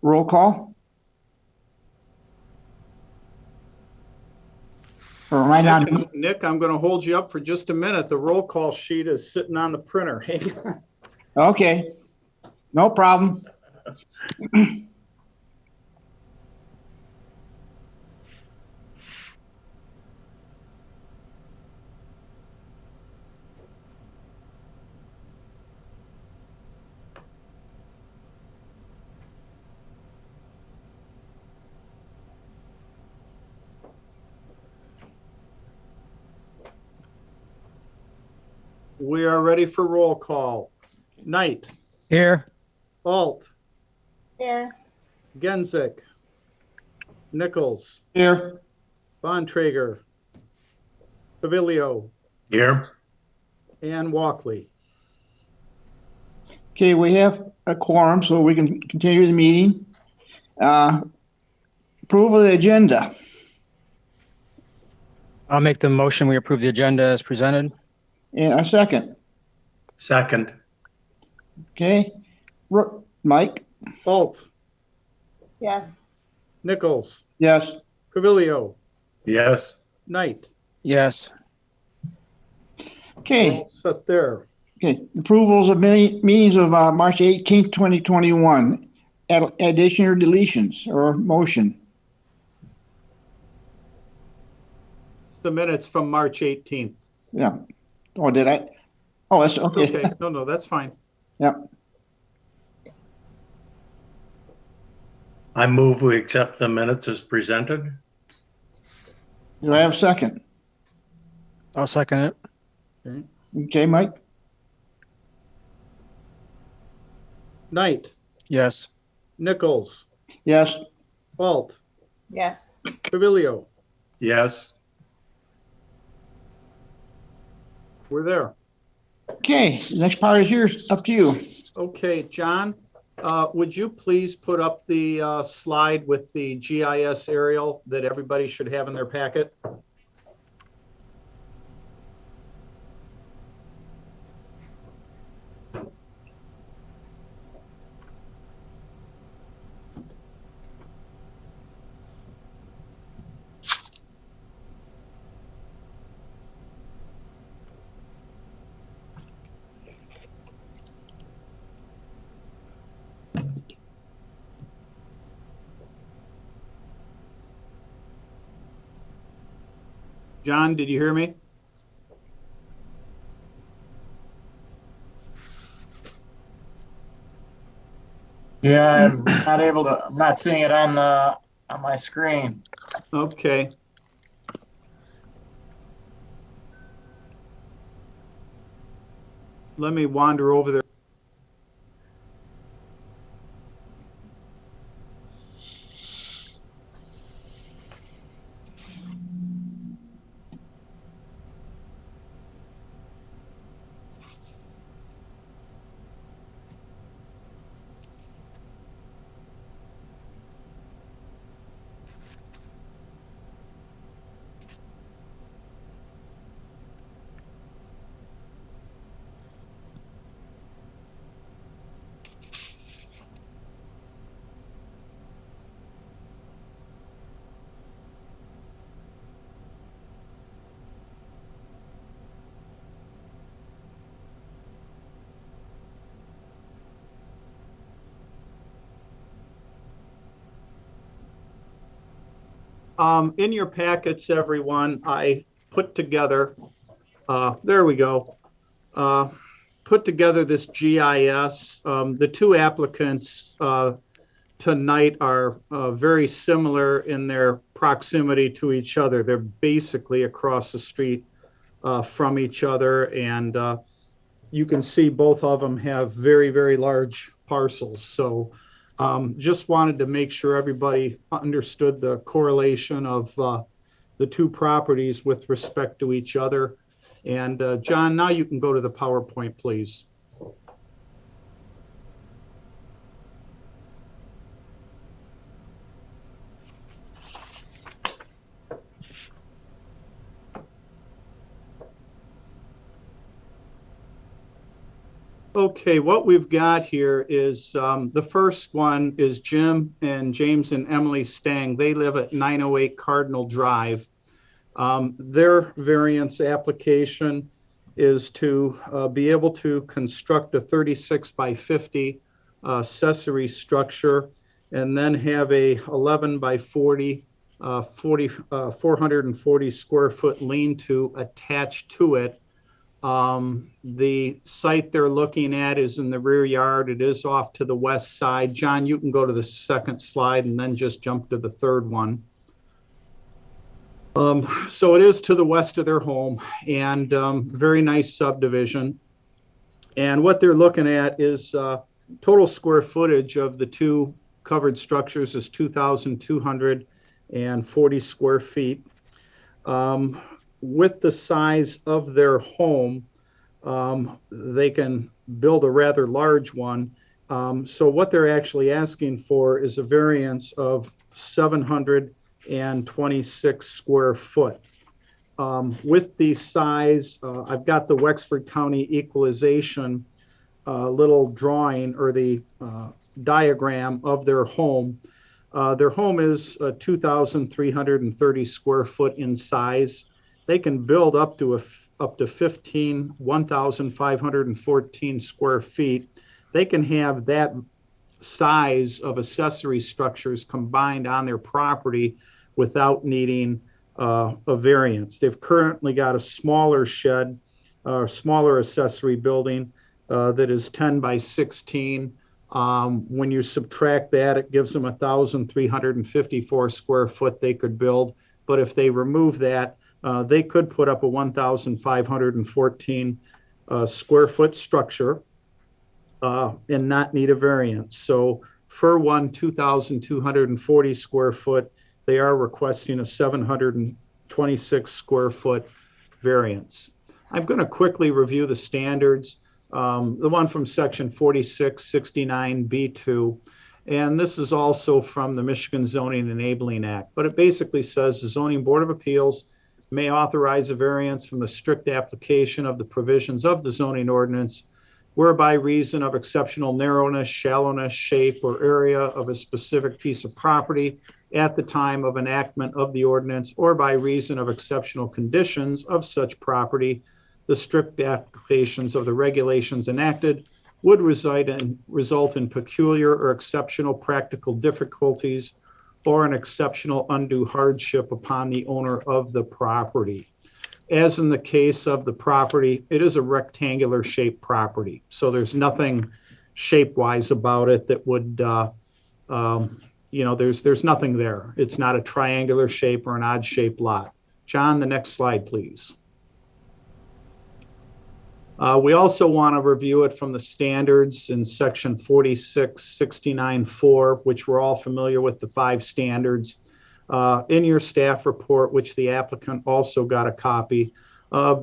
Roll call? Or am I not? Nick, I'm going to hold you up for just a minute. The roll call sheet is sitting on the printer. Hang on. Okay, no problem. We are ready for roll call. Knight. Here. Alt. Here. Genzik. Nichols. Here. Bontrager. Pavilio. Here. And Walkley. Okay, we have a quorum, so we can continue the meeting. Approval of the agenda. I'll make the motion. We approve the agenda as presented. And a second. Second. Okay. Mike? Alt. Yes. Nichols. Yes. Pavilio. Yes. Knight. Yes. Okay. All set there. Okay. Approvals of meetings of March 18th, 2021. Addition or deletions or motion? It's the minutes from March 18th. Yeah. Oh, did I? Oh, that's okay. Okay. No, that's fine. Yeah. I move we accept the minutes as presented. Do I have a second? I'll second it. Okay. Okay, Mike? Knight. Yes. Nichols. Yes. Alt. Yes. Pavilio. Yes. We're there. Okay, the next part is yours, up to you. Okay, John, would you please put up the slide with the GIS aerial that everybody should have in their packet? John, did you hear me? Yeah, I'm not seeing it on my screen. Okay. Let me wander over there. In your packets, everyone, I put together, there we go, put together this GIS. The two applicants tonight are very similar in their proximity to each other. They're basically across the street from each other, and you can see both of them have very, very large parcels. So just wanted to make sure everybody understood the correlation of the two properties with respect to each other. And John, now you can go to the PowerPoint, please. Okay, what we've got here is the first one is Jim and James and Emily Stang. They live at 908 Cardinal Drive. Their variance application is to be able to construct a 36 by 50 accessory structure and then have a 11 by 40, 440 square foot lean-to attached to it. The site they're looking at is in the rear yard. It is off to the west side. John, you can go to the second slide and then just jump to the third one. So it is to the west of their home, and very nice subdivision. And what they're looking at is total square footage of the two covered structures is 2,240 square feet. With the size of their home, they can build a rather large one. So what they're actually asking for is a variance of 726 square foot. With the size, I've got the Wexford County equalization little drawing or the diagram of their home. Their home is 2,330 square foot in size. They can build up to 1,514 square feet. They can have that size of accessory structures combined on their property without needing a variance. They've currently got a smaller shed, smaller accessory building that is 10 by 16. When you subtract that, it gives them 1,354 square foot they could build. But if they remove that, they could put up a 1,514 square foot structure and not need a variance. So for one 2,240 square foot, they are requesting a 726 square foot variance. I'm going to quickly review the standards. The one from section 4669B2, and this is also from the Michigan Zoning Enabling Act, but it basically says the Zoning Board of Appeals may authorize a variance from the strict application of the provisions of the zoning ordinance, whereby reason of exceptional narrowness, shallowness, shape, or area of a specific piece of property at the time of enactment of the ordinance, or by reason of exceptional conditions of such property, the strict applications of the regulations enacted would result in peculiar or exceptional practical difficulties or an exceptional undue hardship upon the owner of the property. As in the case of the property, it is a rectangular shaped property. So there's nothing shape-wise about it that would, there's nothing there. It's not a triangular shape or an odd shaped lot. John, the next slide, please. We also want to review it from the standards in section 4669.4, which we're all familiar with the 5 standards. In your staff report, which the applicant also got a copy,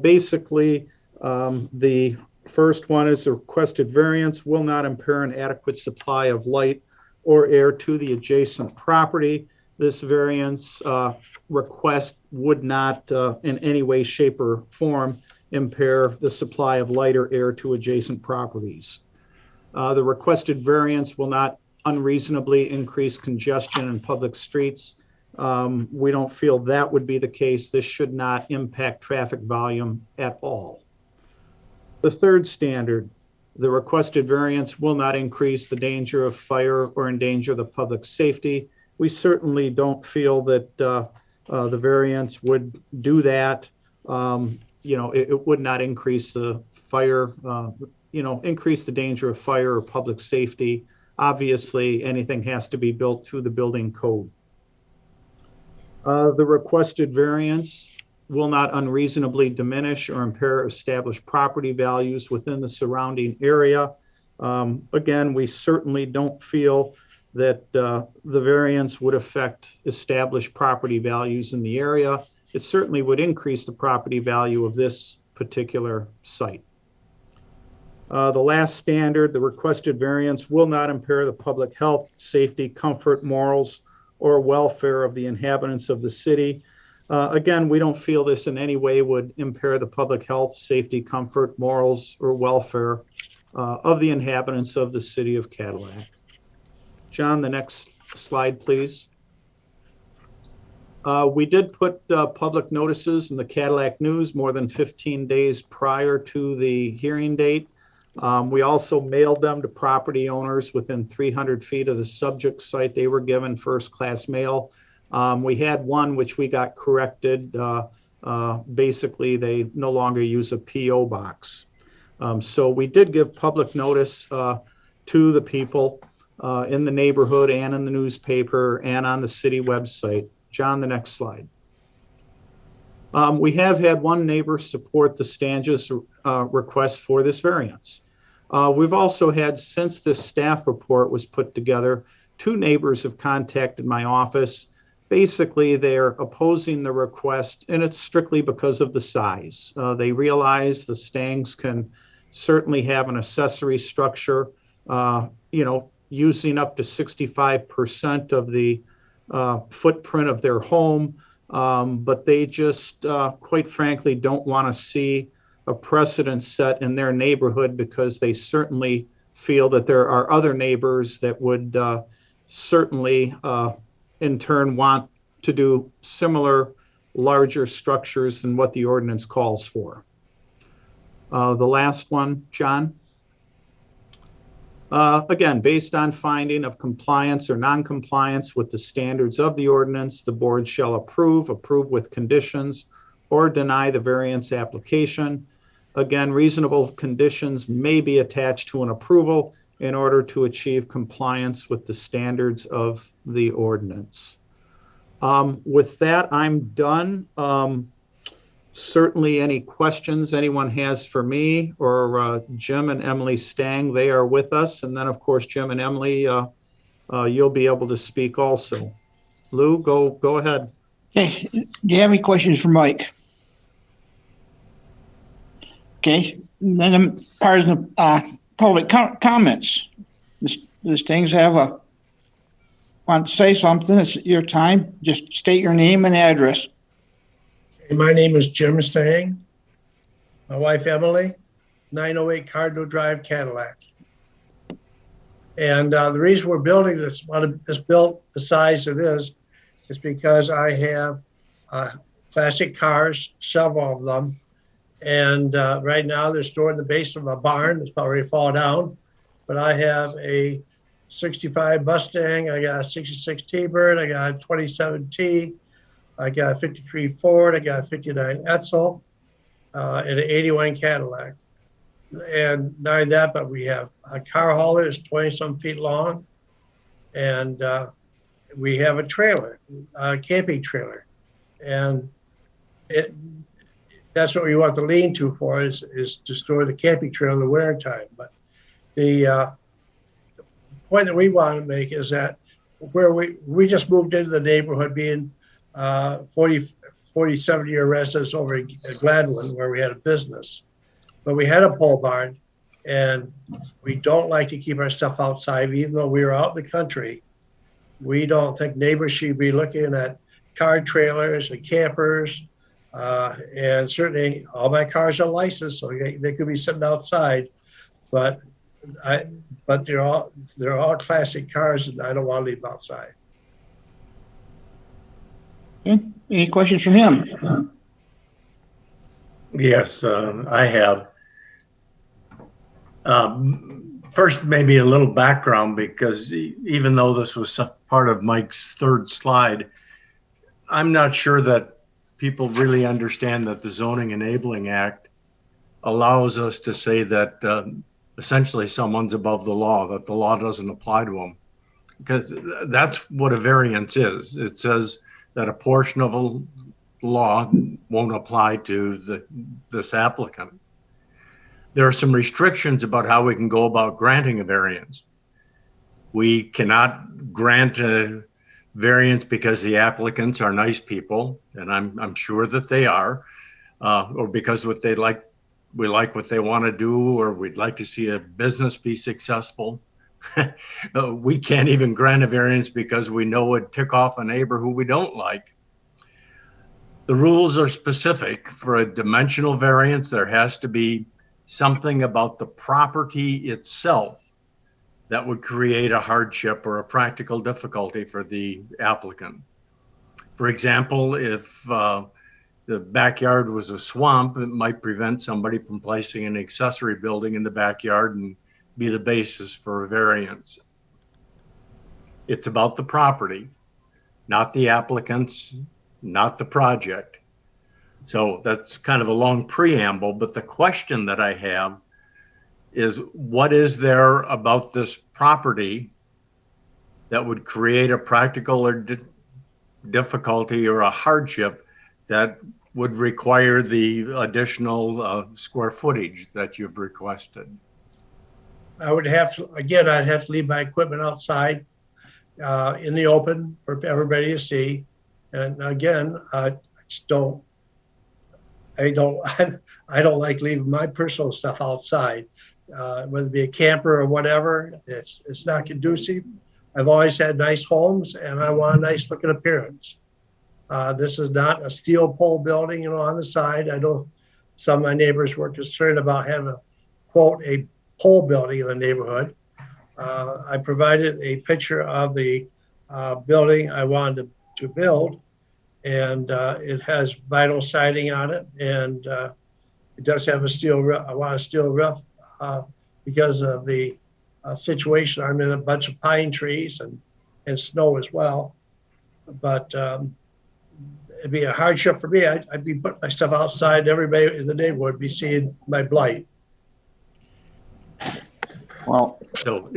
basically the first one is the requested variance will not impair an adequate supply of light or air to the adjacent property. This variance request would not in any way, shape, or form impair the supply of light or air to adjacent properties. The requested variance will not unreasonably increase congestion in public streets. We don't feel that would be the case. This should not impact traffic volume at all. The third standard, the requested variance will not increase the danger of fire or endanger the public safety. We certainly don't feel that the variance would do that. It would not increase the fire, increase the danger of fire or public safety. Obviously, anything has to be built to the building code. The requested variance will not unreasonably diminish or impair established property values within the surrounding area. Again, we certainly don't feel that the variance would affect established property values in the area. It certainly would increase the property value of this particular site. The last standard, the requested variance will not impair the public health, safety, comfort, morals, or welfare of the inhabitants of the city. Again, we don't feel this in any way would impair the public health, safety, comfort, morals, or welfare of the inhabitants of the city of Cadillac. John, the next slide, please. We did put public notices in the Cadillac News more than 15 days prior to the hearing date. We also mailed them to property owners within 300 feet of the subject site. They were given first-class mail. We had one which we got corrected. Basically, they no longer use a P.O. box. So we did give public notice to the people in the neighborhood and in the newspaper and on the city website. John, the next slide. We have had one neighbor support the Stanges request for this variance. We've also had, since this staff report was put together, 2 neighbors have contacted my office. Basically, they're opposing the request, and it's strictly because of the size. They realize the Stangs can certainly have an accessory structure, using up to 65% of the footprint of their home, but they just, quite frankly, don't want to see a precedent set in their neighborhood, because they certainly feel that there are other neighbors that would certainly, in turn, want to do similar larger structures than what the ordinance calls for. The last one, John. Again, based on finding of compliance or non-compliance with the standards of the ordinance, the board shall approve with conditions, or deny the variance application. Again, reasonable conditions may be attached to an approval in order to achieve compliance with the standards of the ordinance. With that, I'm done. Certainly any questions anyone has for me or Jim and Emily Stang, they are with us. And then, of course, Jim and Emily, you'll be able to speak also. Lou, go ahead. Okay, do you have any questions for Mike? Okay, and then part of the public comments. These things want to say something, it's your time. Just state your name and address. My name is Jim Stang. My wife Emily, 908 Cardinal Drive, Cadillac. And the reason we're building this, built the size it is because I have classic cars, several of them. And right now they're stored in the basement of a barn that's probably fall down. But I have a 65 Mustang, I got a 66 T-Bird, I got a 27 T, I got a 53 Ford, I got a 59 Edsel, and an 81 Cadillac. And not only that, but we have a car hauler that's 20 some feet long. And we have a trailer, a camping trailer. And that's what we want the lean-to for is to store the camping trailer in the winter time. But the point that we want to make is that where we just moved into the neighborhood being 47-year residents over in Gladwin, where we had a business. But we had a pole barn, and we don't like to keep our stuff outside, even though we were out in the country. We don't think neighbors should be looking at car trailers and campers. And certainly all my cars are licensed, so they could be sitting outside, but they're all classic cars, and I don't want to leave them outside. Okay. Any questions from him? Yes, I have. First, maybe a little background, because even though this was part of Mike's third slide, I'm not sure that people really understand that the Zoning Enabling Act allows us to say that essentially someone's above the law, that the law doesn't apply to them. Because that's what a variance is. It says that a portion of a law won't apply to this applicant. There are some restrictions about how we can go about granting a variance. We cannot grant a variance because the applicants are nice people, and I'm sure that they are, or because we like what they want to do, or we'd like to see a business be successful. We can't even grant a variance because we know it'd tick off a neighbor who we don't like. The rules are specific. For a dimensional variance, there has to be something about the property itself that would create a hardship or a practical difficulty for the applicant. For example, if the backyard was a swamp, it might prevent somebody from placing an accessory building in the backyard and be the basis for a variance. It's about the property, not the applicants, not the project. So that's kind of a long preamble, but the question that I have is, what is there about this property that would create a practical or difficulty or a hardship that would require the additional square footage that you've requested? I would have to, again, I'd have to leave my equipment outside in the open for everybody to see. And again, I don't like leaving my personal stuff outside, whether it be a camper or whatever. It's not conducive. I've always had nice homes, and I want a nice looking appearance. This is not a steel pole building, on the side. I know some of my neighbors were concerned about having quote, a pole building in the neighborhood. I provided a picture of the building I wanted to build, and it has vinyl siding on it, and it does have a steel roof. I want a steel roof because of the situation. I'm in a bunch of pine trees and snow as well. But it'd be a hardship for me. I'd be putting my stuff outside. Everybody in the neighborhood would be seeing my blight. Well, So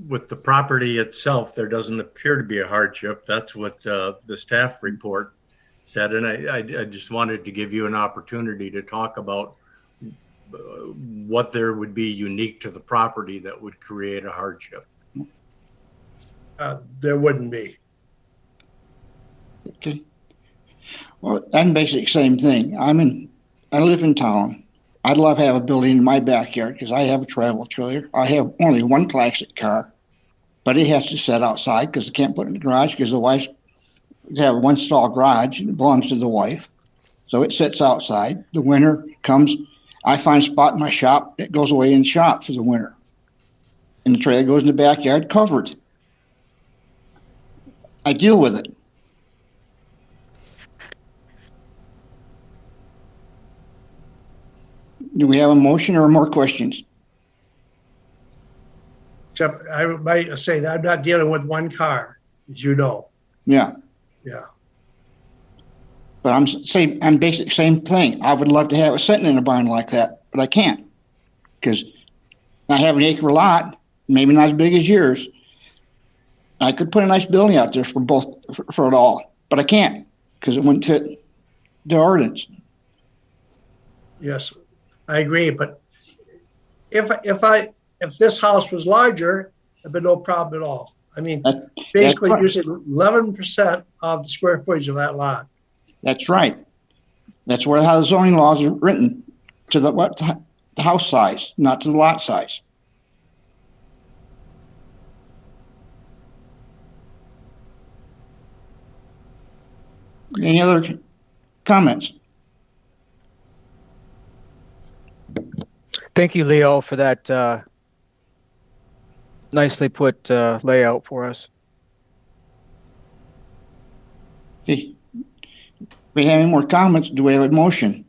with the property itself, there doesn't appear to be a hardship. That's what the staff report said. And I just wanted to give you an opportunity to talk about what there would be unique to the property that would create a hardship. There wouldn't be. okay. Well, I'm basically same thing. I live in town. I'd love to have a building in my backyard because I have a travel trailer. I have only one classic car, but it has to sit outside because I can't put it in the garage because the wife have one stall garage and it belongs to the wife. So it sits outside. The winter comes, I find a spot in my shop, it goes away in the shop for the winter. And the trailer goes in the backyard covered. I deal with it. Do we have a motion or more questions? Except I might say that I'm not dealing with one car, as you know. Yeah. Yeah. But I'm basically same thing. I would love to have it sitting in a barn like that, but I can't because I have an acre lot, maybe not as big as yours. I could put a nice building out there for it all, but I can't because it wouldn't fit the ordinance. Yes, I agree. But if this house was larger, there'd be no problem at all. I mean, basically right. using 11% of the square footage of that lot. That's right. That's how the zoning laws are written to the house size, not to the lot size. Any other comments? Thank you, Leo, for that nicely put layout for us. Okay. If we have any more comments, do we have a motion?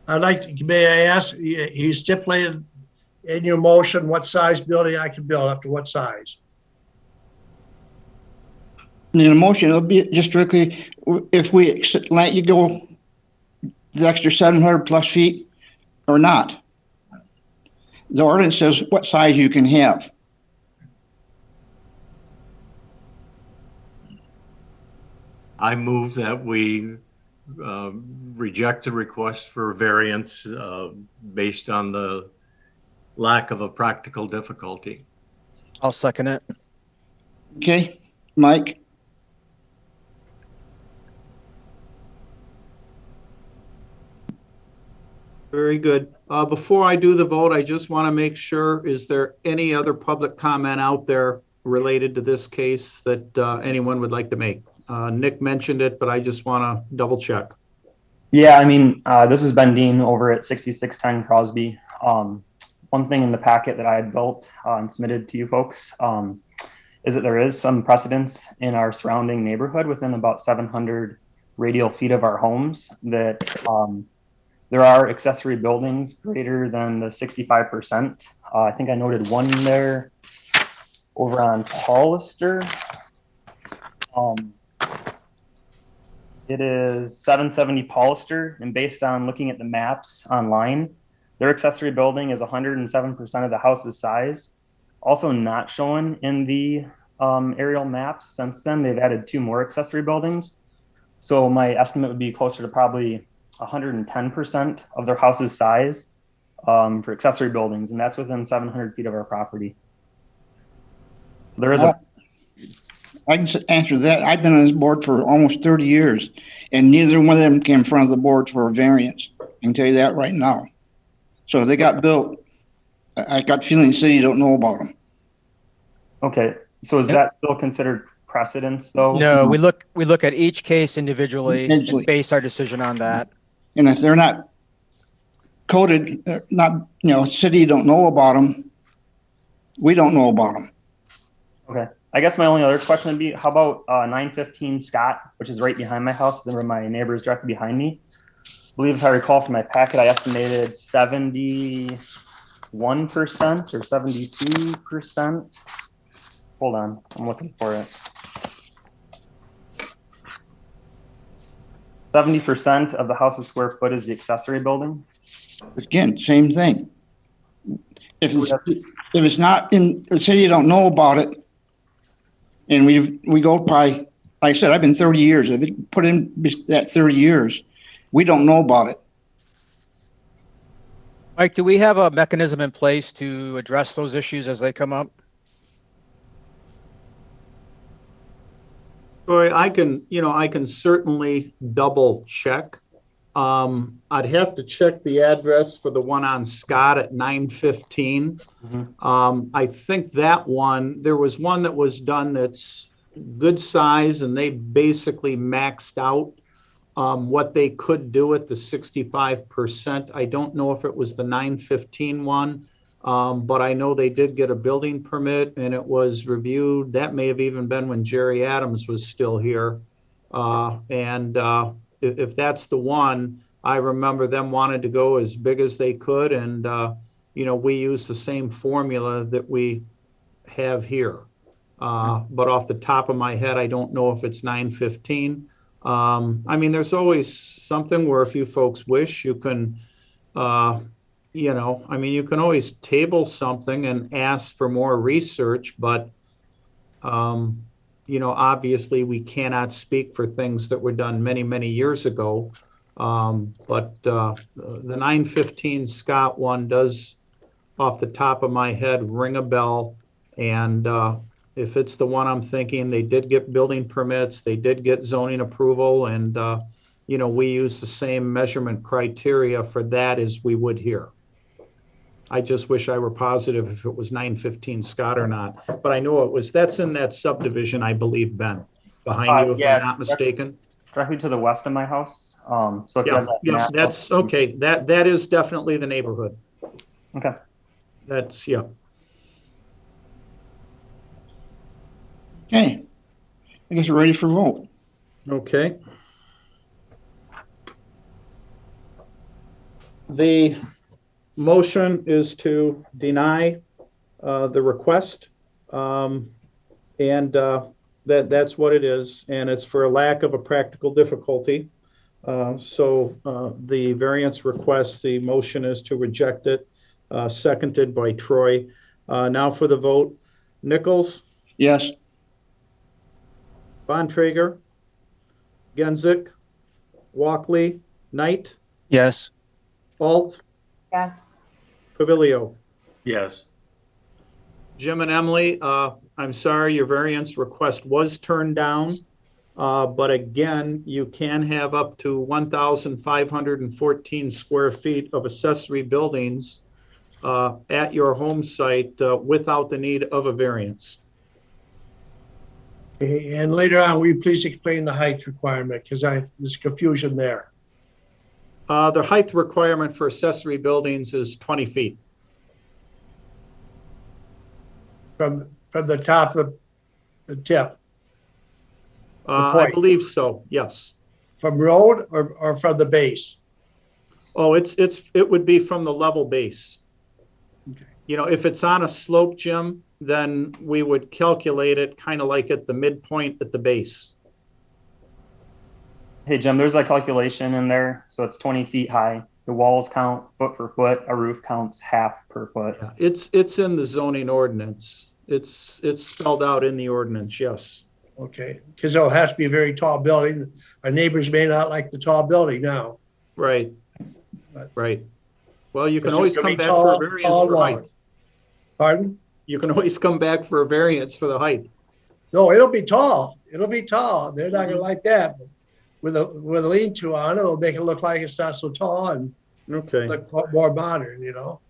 May I ask, you stipulated in your motion what size building I can build, up to what size? In the motion, it'll be just strictly if we let you go the extra 700 plus feet or not. The ordinance says what size you can have. I move that we reject the request for variance based on the lack of a practical difficulty. I'll second it. Okay, Mike? Very good. Before I do the vote, I just want to make sure, is there any other public comment out there related to this case that anyone would like to make? Nick mentioned it, but I just want to double check. Yeah, I mean, this is Ben Dean over at 6610 Crosby. One thing in the packet that I had built and submitted to you folks is that there is some precedence in our surrounding neighborhood within about 700 radial feet of our homes that there are accessory buildings greater than the 65%. I think I noted one there over on Hollister. It is 770 Hollister, and based on looking at the maps online, their accessory building is 107% of the house's size. Also not shown in the aerial maps since then. They've added 2 more accessory buildings. So my estimate would be closer to probably 110% of their house's size for accessory buildings, and that's within 700 feet of our property. There is I can answer that. I've been on this board for almost 30 years, and neither one of them came in front of the board for a variance. I can tell you that right now. So they got built. I got feeling the city don't know about them. Okay, so is that still considered precedence though? No, we look at each case individually Individually. and base our decision on that. And if they're not coded, not, city don't know about them, we don't know about them. Okay. I guess my only other question would be, how about 915 Scott, which is right behind my house, and my neighbor is directly behind me. I believe if I recall from my packet, I estimated 71% or 72%. Hold on, I'm looking for it. 70% of the house's square foot is the accessory building. Again, same thing. If it's not in the city, don't know about it. And we go by, like I said, I've been 30 years. If it put in that 30 years, we don't know about it. Mike, do we have a mechanism in place to address those issues as they come up? Troy, I can certainly double check. I'd have to check the address for the one on Scott at 915. I think that one, there was one that was done that's good size, and they basically maxed out what they could do at the 65%. I don't know if it was the 915 one, but I know they did get a building permit and it was reviewed. That may have even been when Jerry Adams was still here. If that's the one, I remember them wanted to go as big as they could. And, we use the same formula that we have here. But off the top of my head, I don't know if it's 915. There's always something where if you folks wish, you can, you can always table something and ask for more research, but, obviously we cannot speak for things that were done many, many years ago. But the 915 Scott one does, off the top of my head, ring a bell. And if it's the one I'm thinking, they did get building permits, they did get zoning approval, and, we use the same measurement criteria for that as we would here. I just wish I were positive if it was 915 Scott or not, but I know it was. That's in that subdivision, I believe, Ben, behind you, if I'm not mistaken. Directly to the west of my house. So if you have that map That's up, okay. That is definitely the neighborhood. Okay. That's, yeah. Okay. I guess we're ready for vote. Okay. The motion is to deny the request, and that's what it is, and it's for a lack of a practical difficulty. So the variance request, the motion is to reject it, seconded by Troy. Now for the vote. Nichols, Yes. Bontrager, Genzik, Walkley, Knight, Yes. Alt, Yes. Pavilio. Yes. Jim and Emily, I'm sorry, your variance request was turned down. But again, you can have up to 1,514 square feet of accessory buildings at your home site without the need of a variance. And later on, will you please explain the height requirement? Because there's confusion there. The height requirement for accessory buildings is 20 feet. From the top of the tip, I point. believe so, yes. from road or from the base? Oh, it would be from the level base. Okay. You know, if it's on a slope, Jim, then we would calculate it kind of like at the midpoint at the base. Hey, Jim, there's a calculation in there. So it's 20 feet high. The walls count foot for foot. A roof counts half per foot. Yeah, it's in the zoning ordinance. It's spelled out in the ordinance, yes. Okay, because it'll have to be a very tall building. Our neighbors may not like the tall building now. Right, But- right. Well, you can It's always gonna come be back tall- for a variance tall for height. long. Pardon? You can always come back for a variance for the height. No, it'll be tall. It'll be tall. They're not gonna like that. But with a lean-to on it, it'll make it look like it's not so tall and Okay. look more modern, you know?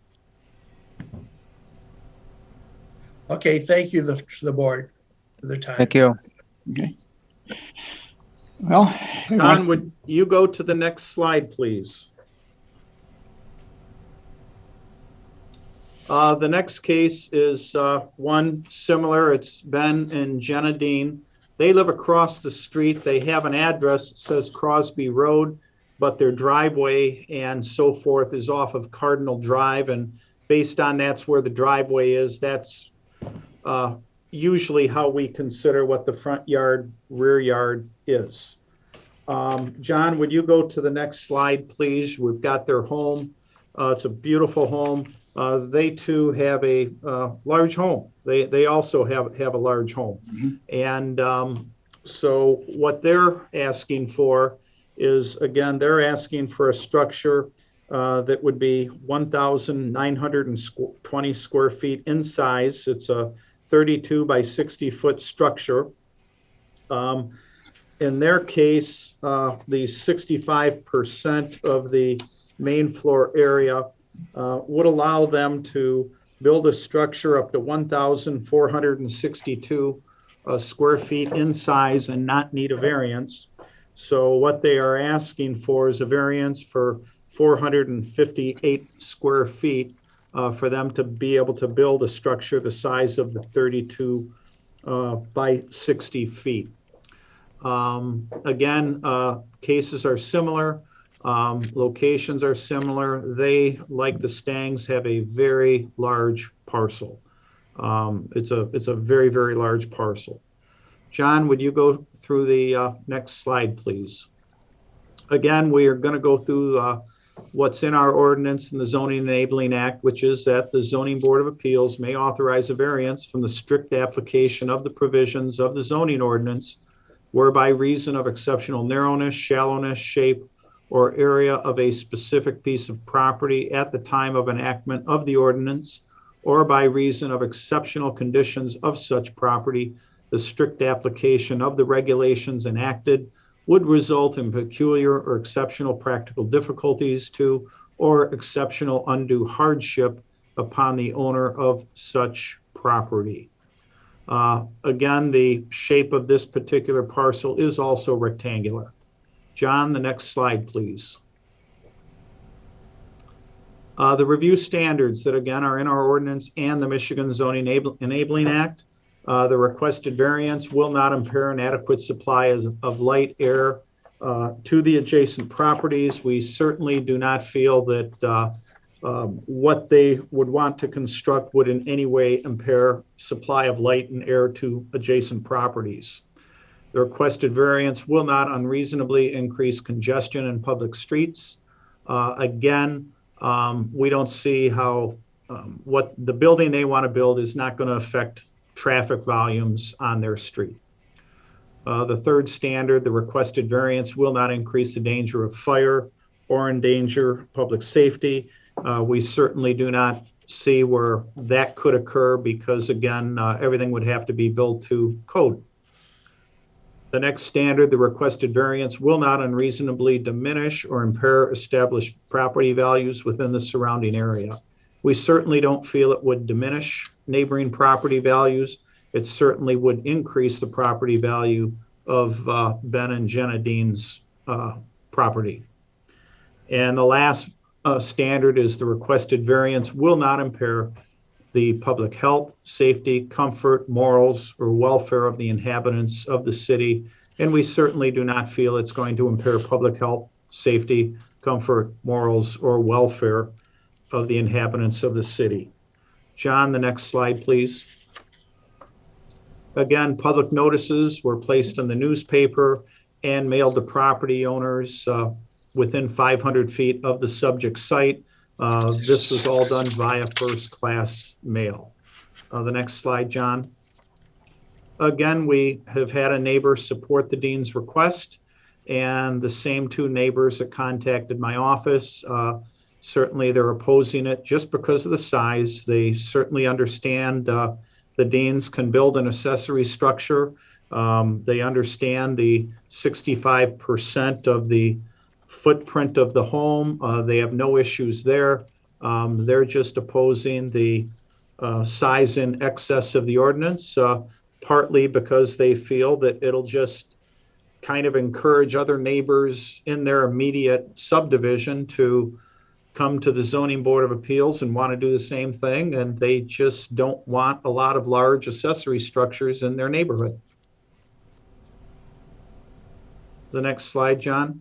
Okay, thank you, to the board, for the time. Thank you. Okay. Well, Don, would you go to the next slide, please? The next case is one similar. It's Ben and Jenna Dean. They live across the street. They have an address that says Crosby Road, but their driveway and so forth is off of Cardinal Drive. And based on that's where the driveway is, that's usually how we consider what the front yard, rear yard is. John, would you go to the next slide, please? We've got their home. It's a beautiful home. They too have a large home. They also have a large home. Mhm. And so what they're asking for is, again, they're asking for a structure that would be 1,920 square feet in size. It's a 32 by 60 foot structure. In their case, the 65% of the main floor area would allow them to build a structure up to 1,462 square feet in size and not need a variance. So what they are asking for is a variance for 458 square feet for them to be able to build a structure the size of the 32 by 60 feet. Again, cases are similar. Locations are similar. They, like the Stangs, have a very large parcel. It's a very, very large parcel. John, would you go through the next slide, please? Again, we are going to go through what's in our ordinance in the Zoning Enabling Act, which is that the Zoning Board of Appeals may authorize a variance from the strict application of the provisions of the zoning ordinance, where by reason of exceptional narrowness, shallowness, shape, or area of a specific piece of property at the time of enactment of the ordinance, or by reason of exceptional conditions of such property, the strict application of the regulations enacted would result in peculiar or exceptional practical difficulties to, or exceptional undue hardship upon the owner of such property. Again, the shape of this particular parcel is also rectangular. John, the next slide, please. The review standards that again are in our ordinance and the Michigan Zoning Enabling Act. The requested variance will not impair an adequate supply of light, air to the adjacent properties. We certainly do not feel that what they would want to construct would in any way impair supply of light and air to adjacent properties. The requested variance will not unreasonably increase congestion in public streets. Again, we don't see how what the building they want to build is not going to affect traffic volumes on their street. The third standard, the requested variance will not increase the danger of fire or endanger public safety. We certainly do not see where that could occur because, again, everything would have to be built to code. The next standard, the requested variance will not unreasonably diminish or impair established property values within the surrounding area. We certainly don't feel it would diminish neighboring property values it certainly would increase the property value of Ben and Jenna Dean's property. And the last standard is the requested variance will not impair the public health, safety, comfort, morals, or welfare of the inhabitants of the city. And we certainly do not feel it's going to impair public health, safety, comfort, morals, or welfare of the inhabitants of the city. John, the next slide, please. Again, public notices were placed in the newspaper and mailed to property owners within 500 feet of the subject site. This was all done via first-class mail. The next slide, John. Again, we have had a neighbor support the dean's request, and the same two neighbors that contacted my office, certainly they're opposing it just because of the size. They certainly understand the deans can build an accessory structure. They understand the 65% of the footprint of the home. They have no issues there. They're just opposing the size in excess of the ordinance, partly because they feel that it'll just kind of encourage other neighbors in their immediate subdivision to come to the Zoning Board of Appeals and want to do the same thing, and they just don't want a lot of large accessory structures in their neighborhood. The next slide, John.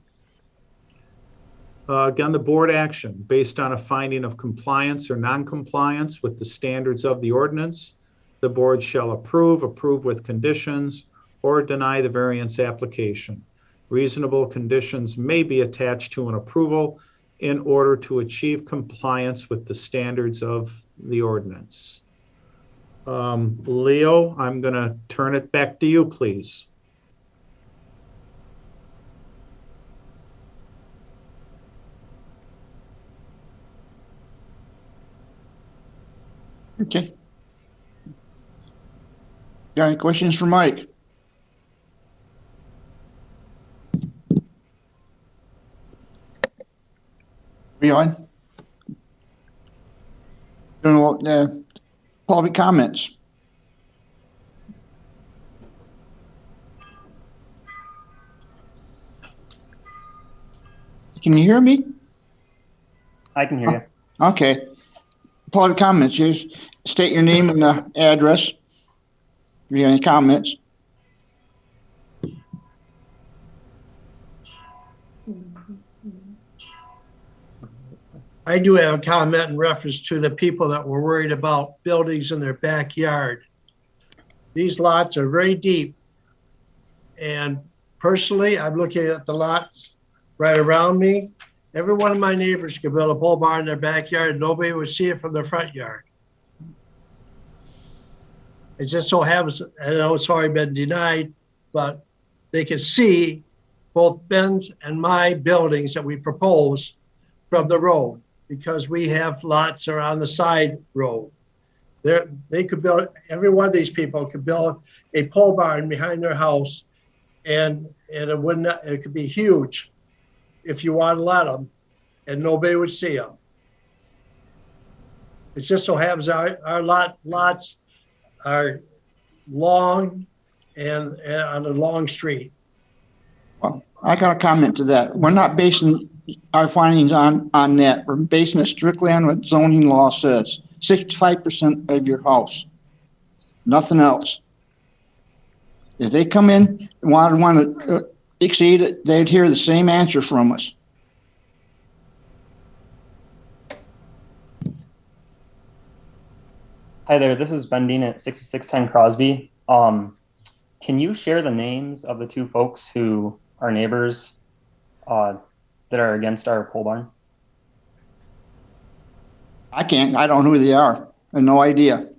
Again, the board action based on a finding of compliance or non-compliance with the standards of the ordinance, the board shall approve with conditions, or deny the variance application. Reasonable conditions may be attached to an approval in order to achieve compliance with the standards of the ordinance. Leo, I'm going to turn it back to you, please. Okay. Got any questions for Mike? We on? Public comments. Can you hear me? I can hear you. Okay. Public comments. Just state your name and address. If you have any comments. I do have a comment in reference to the people that were worried about buildings in their backyard. These lots are very deep. And personally, I'm looking at the lots right around me. Every one of my neighbors could build a pole barn in their backyard and nobody would see it from their front yard. It just so happens, I know it's already been denied, but they can see both Ben's and my buildings that we propose from the road, because we have lots that are on the side road. They could build, every one of these people could build a pole barn behind their house, and it could be huge if you want to let them, and nobody would see them. It just so happens our lots are long and on a long street. Well, I got a comment to that. We're not basing our findings on that. We're basing it strictly on what zoning law says. 65% of your house, nothing else. If they come in and want to exceed it, they'd hear the same answer from us. Hi there, this is Ben Dean at 6610 Crosby. Can you share the names of the two folks who are neighbors that are against our pole barn? I can't. I don't know who they are. I have no idea.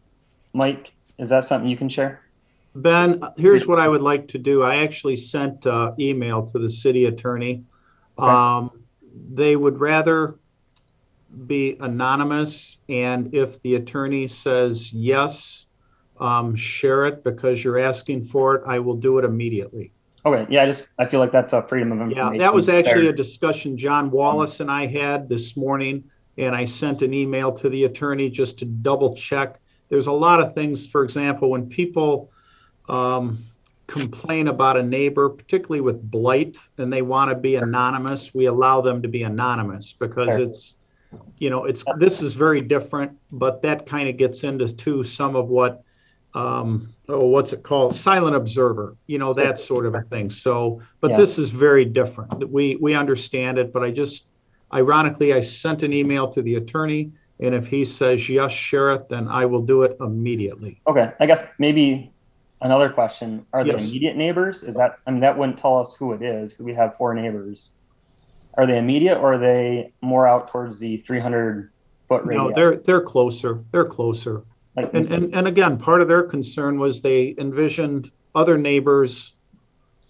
Mike, is that something you can share? Ben, here's what I would like to do. I actually sent email to the city attorney. Okay. They would rather be anonymous, and if the attorney says yes, share it because you're asking for it, I will do it immediately. Okay, yeah, I feel like that's a freedom of information. Yeah, that was actually a discussion John Wallace and I had this morning, and I sent an email to the attorney just to double check there's a lot of things, for example, when people complain about a neighbor, particularly with blight, and they want to be anonymous, we allow them to be anonymous because Sure. it's, this is very different, but that kind of gets into some of what, what's it called? Silent observer, that sort of a thing. So, but Yeah. this is very different. We understand it, but ironically, I sent an email to the attorney, and if he says, yes, share it, then I will do it immediately. Okay, I guess maybe another question, are they Yes. immediate neighbors? That wouldn't tell us who it is. We have 4 neighbors. Are they immediate, or are they more out towards the 300-foot radius? No, they're closer. They're closer. Like, And again, part of their concern was they envisioned other neighbors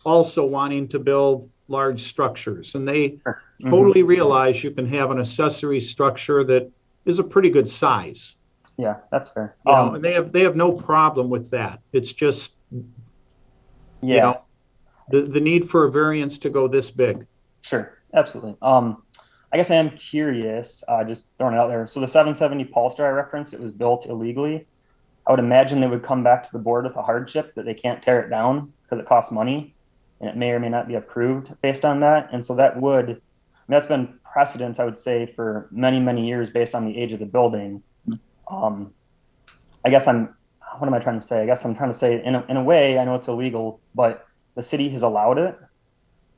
also wanting to build large structures. And they Mhm. totally realize you can have an accessory structure that is a pretty good size. Yeah, that's fair. And they have no problem with that. It's just, Yeah, the need for a variance to go this big. sure, absolutely. I guess I am curious, just throwing it out there. So the 770 Polster I referenced, it was built illegally. I would imagine they would come back to the board with a hardship that they can't tear it down because it costs money, and it may or may not be approved based on that. And so that's been precedent, I would say, for many, many years based on the age of the building. What am I trying to say? I guess I'm trying to say, in a way, I know it's illegal, but the city has allowed it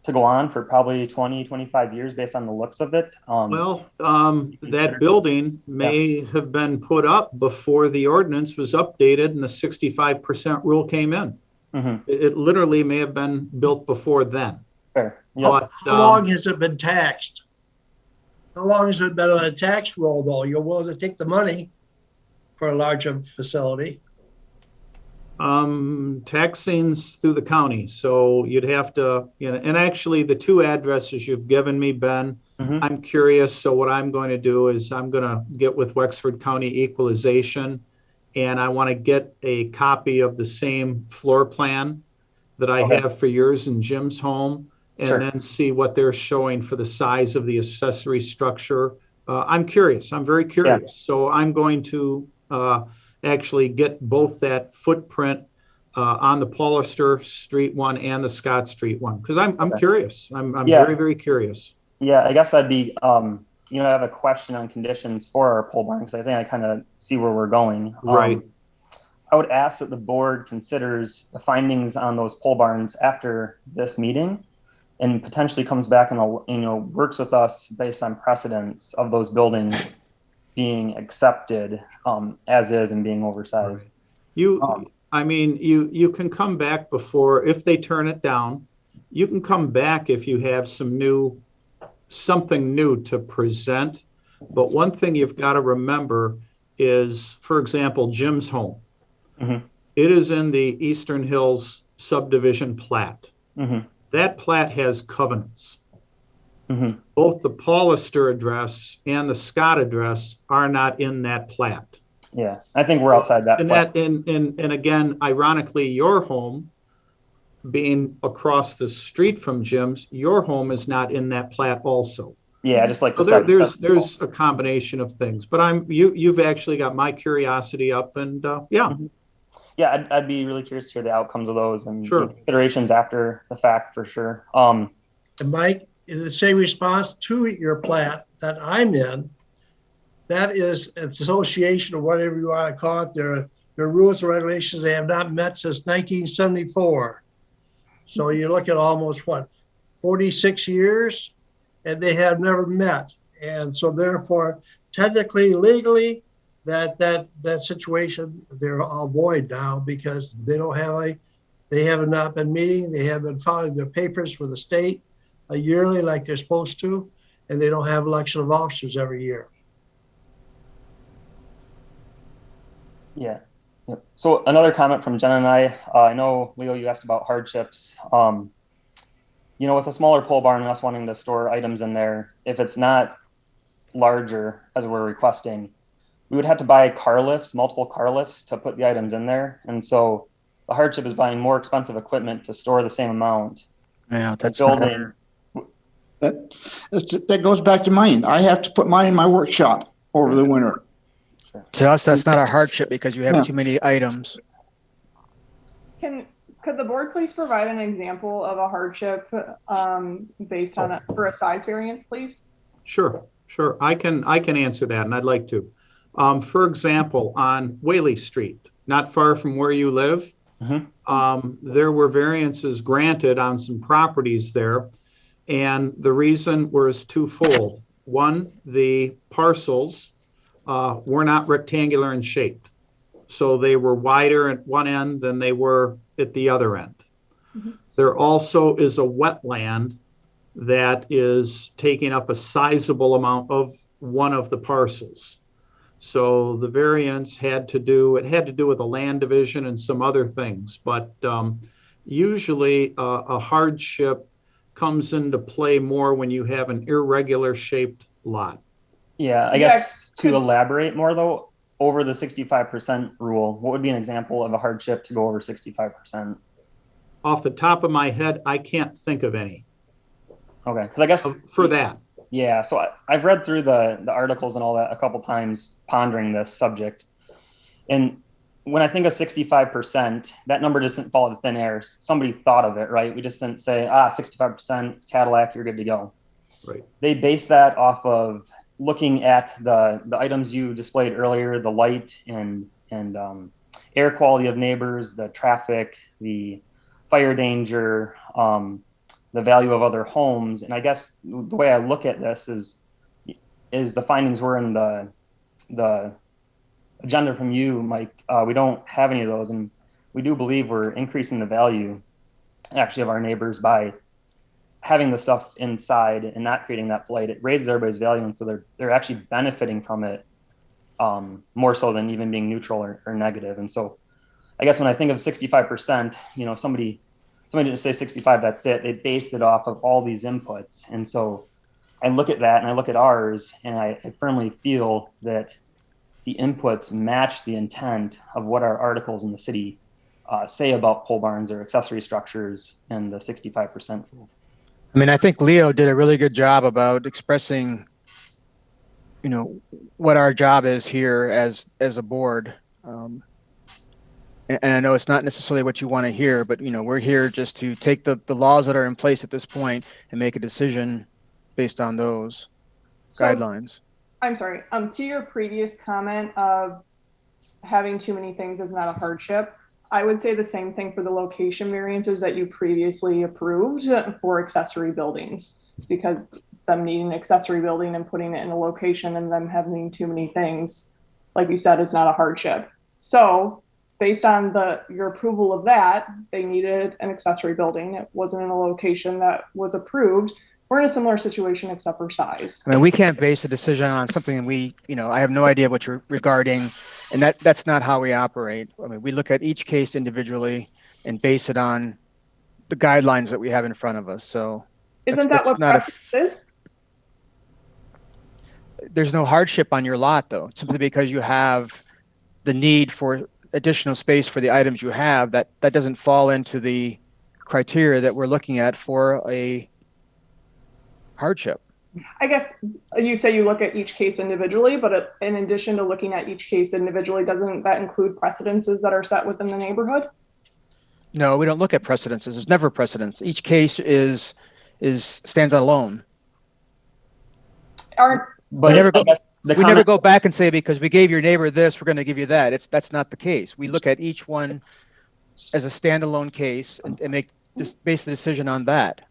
to go on for probably 20, 25 years based on the looks of it. That building may have been put up before the ordinance was updated and the 65% rule came in. Mm-hmm. It literally may have been built before then. Fair. Yep. But, How long has it been taxed? How long has it been on a tax roll, though? You're willing to take the money for a larger facility? taxing's through the county, so you'd have to, and actually the 2 addresses you've given me, Ben, I'm curious. So what I'm going to do is I'm going to get with Wexford County Equalization, and I want to get a copy of the same floor plan that I have for yours and Jim's home, and then see what they're showing for the size of the accessory structure. I'm curious. I'm very curious. Yeah. So I'm going to actually get both that footprint on the Paulister Street one and the Scott Street one, because I'm curious. I'm very, very curious. Yeah, I guess I'd be, I have a question on conditions for our pole barn, because I think I kind of see where we're going. Right. I would ask that the board considers the findings on those pole barns after this meeting, and potentially comes back and works with us based on precedents of those buildings being accepted as is and being oversized. You can come back before, if they turn it down, you can come back if you have something new to present. But one thing you've got to remember is, for example, Jim's home. It is in the Eastern Hills subdivision plat. That plat has covenants. Both the Paulister address and the Scott address are not in that plat. Yeah, I think we're outside that. And again, ironically, your home being across the street from Jim's, your home is not in that plat also. Yeah, just like so there's a combination of things. But you've actually got my curiosity up, and yeah. Yeah, I'd be really curious to hear the outcomes of those and considerations after the fact, for sure. And Mike, in the same response to your plat that I'm in, that is an association or whatever you want to call it. Their rules and regulations they have not met since 1974. So you look at almost 46 years, and they have never met. And so therefore, technically, legally, that situation, they're all void now, because they have not been meeting. They haven't been filing their papers for the state yearly like they're supposed to, and they don't have election of officers every year. Yeah. Yep. So another comment from Jen and I know, Leo, you asked about hardships. With a smaller pole barn and us wanting to store items in there, if it's not larger as we're requesting, we would have to buy multiple car lifts to put the items in there. And so the hardship is buying more expensive equipment to store the same amount. Yeah, that's building. That goes back to mine. I have to put mine in my workshop over the winter. To us, that's not a hardship because you have Yeah. too many items. Could the board please provide an example of a hardship based on for a size variance, please? Sure. I can answer that, and I'd like to. For example, on Whaley Street, not far from where you live, there were variances granted on some properties there, and the reason was twofold. One, the parcels were not rectangular in shape, so they were wider at one end than they were at the other end. There also is a wetland that is taking up a sizable amount of one of the parcels. So the variance had to do with the land division and some other things, but usually a hardship comes into play more when you have an irregular shaped lot. Yeah, I guess to elaborate more though, over the 65% rule, what would be an example of a hardship to go over 65%? Off the top of my head, I can't think of any. Okay, because I guess for that. Yeah, so I've read through the articles and all that a couple times pondering this subject. And when I think of 65%, that number just didn't fall out of thin air. Somebody thought of it, right? We just didn't say, 65% Cadillac, you're good to go. Right. They base that off of looking at the items you displayed earlier, the light and air quality of neighbors, the traffic, the fire danger, the value of other homes. And I guess the way I look at this is the findings were in the agenda from you, Mike. We don't have any of those, and we do believe we're increasing the value actually of our neighbors by having the stuff inside and not creating that blight. It raises everybody's value, and so they're actually benefiting from it more so than even being neutral or negative. And so I guess when I think of 65%, somebody didn't say 65, that's it. They based it off of all these inputs. And so I look at that and I look at ours, and I firmly feel that the inputs match the intent of what our articles in the city say about pole barns or accessory structures and the 65% rule. I mean, I think Leo did a really good job about expressing, what our job is here as a board. And I know it's not necessarily what you want to hear, but we're here just to take the laws that are in place at this point and make a decision based on those guidelines. I'm sorry. To your previous comment of having too many things is not a hardship, I would say the same thing for the location variances that you previously approved for accessory buildings, because them needing an accessory building and putting it in a location and them having too many things, like you said, is not a hardship. So based on your approval of that, they needed an accessory building. It wasn't in a location that was approved. We're in a similar situation except for size. I mean, we can't base a decision on something I have no idea what you're regarding, and that's not how we operate. I mean, we look at each case individually and base it on the guidelines that we have in front of us. So isn't that what preference is? There's no hardship on your lot, though, simply because you have the need for additional space for the items you have. That doesn't fall into the criteria that we're looking at for a hardship. I guess you say you look at each case individually, but in addition to looking at each case individually, doesn't that include precedences that are set within the neighborhood? No, we don't look at precedences. There's never precedence. Each case stands alone. We never go back and say, because we gave your neighbor this, we're going to give you that. That's not the case. We look at each one as a standalone case and base the decision on that.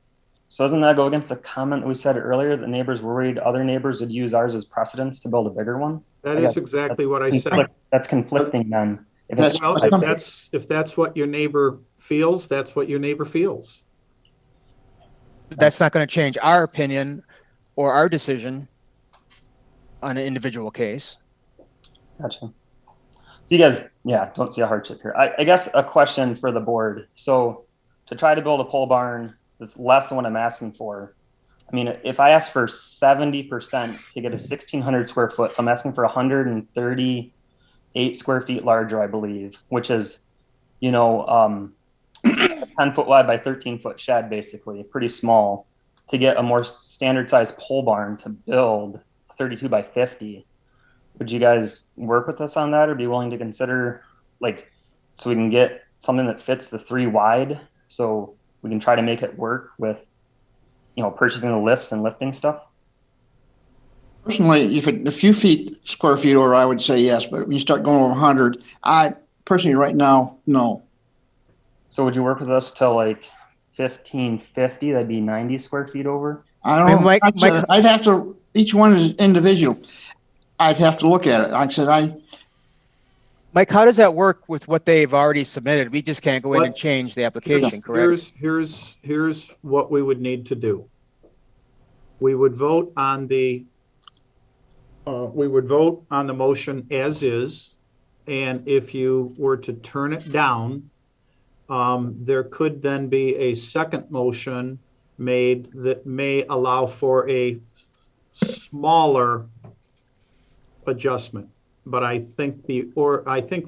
So doesn't that go against the comment we said earlier that neighbors worried other neighbors would use ours as precedence to build a bigger one? That is exactly what I said. That's conflicting then. If that's what your neighbor feels, that's what your neighbor feels. That's not going to change our opinion or our decision on an individual case. Gotcha. So you guys, don't see a hardship here. I guess a question for the board. So to try to build a pole barn that's less than what I'm asking for. I mean, if I ask for 70% to get a 1,600 square foot, so I'm asking for 138 square feet larger, I believe, which is, 10 foot wide by 13 foot shed, basically, pretty small, to get a more standard size pole barn to build 32 by 50. Would you guys work with us on that, or be willing to consider, like, so we can get something that fits the 3 wide, so we can try to make it work with, purchasing the lifts and lifting stuff? Personally, if a few square feet over, I would say yes, but when you start going over 100, I personally right now, no. So would you work with us till like 1550? That'd be 90 square feet over. I don't I mean, know. Mike- I'd have to, each one is individual. I'd have to look at it. Like I said, Mike, how does that work with what they've already submitted? We just can't go in and What- change the application, correct? Here's what we would need to do. We would vote on the motion as is, and if you were to turn it down, there could then be a second motion made that may allow for a smaller adjustment. But I think the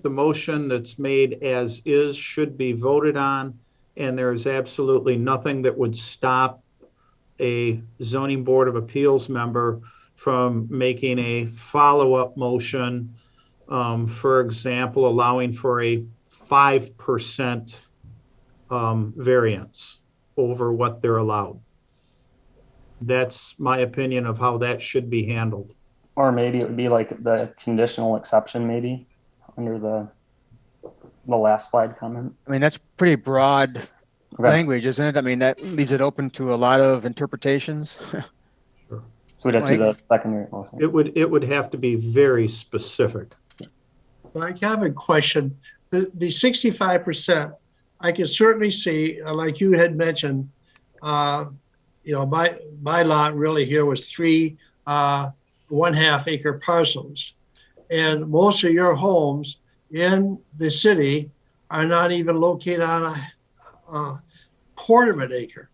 motion that's made as is should be voted on, and there is absolutely nothing that would stop a zoning board of appeals member from making a follow-up motion, for example, allowing for a 5% variance over what they're allowed. That's my opinion of how that should be handled. Or maybe it would be like the conditional exception, maybe under the last slide comment. I mean, that's pretty broad Okay. language, isn't it? I mean, that leaves it open to a lot of interpretations. So we'd have to do the secondary motion. It would have to be very specific. I have a question. The 65%, I can certainly see, like you had mentioned, my lot really here was 3 1/2 acre parcels. And most of your homes in the city are not even located on a quarter of an acre.